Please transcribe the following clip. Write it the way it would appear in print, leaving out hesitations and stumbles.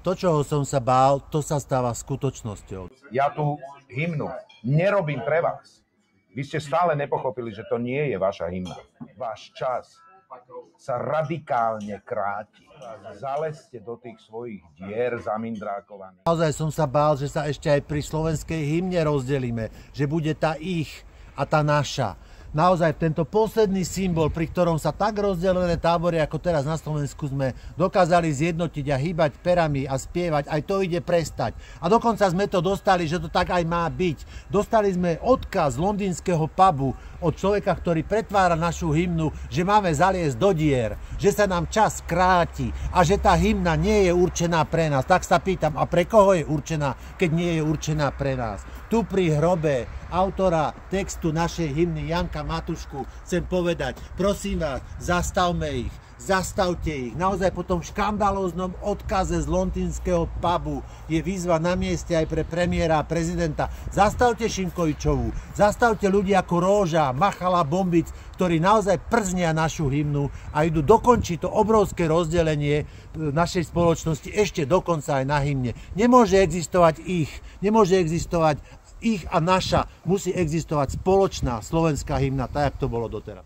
to, čoho som sa bál, to sa stáva skutočnosťou. Ja tú hymnu nerobím pre vás. Vy ste stále nepochopili, že to nie je vaša hymna. Váš čas sa radikálne kráti. Zalezte do tých svojich dier zamindrákovaných. Naozaj som sa bál, že sa ešte aj pri slovenskej hymne rozdelíme, že bude tá ich a tá naša. Naozaj tento posledný symbol, pri ktorom sa tak rozdelené tábory, ako teraz na Slovensku sme dokázali zjednotiť a hýbať perami a spievať, aj to ide prestať. A dokonca sme to dostali, že to tak aj má byť. Dostali sme odkaz londýnskeho pubu od človeka, ktorý pretvára našu hymnu, že máme zaliesť do dier, že sa nám čas kráti a že tá hymna nie je určená pre nás. Tak sa pýtam, a pre koho je určená, keď nie je určená pre nás? Tu pri hrobe autora textu našej hymny Janka Matušku chcem povedať, prosím vás, zastavme ich, zastavte ich. Naozaj po tom škandalóznom odkaze z londýnskeho pubu je výzva na mieste aj pre premiéra a prezidenta. Zastavte Šimkovičovú, zastavte ľudí ako Róža, Machala, Bombic, ktorí naozaj prznia našu hymnu a idú dokončiť to obrovské rozdelenie našej spoločnosti ešte dokonca aj na hymne. Nemôže existovať ich a naša, musí existovať spoločná slovenská hymna, tak jak to bolo doteraz.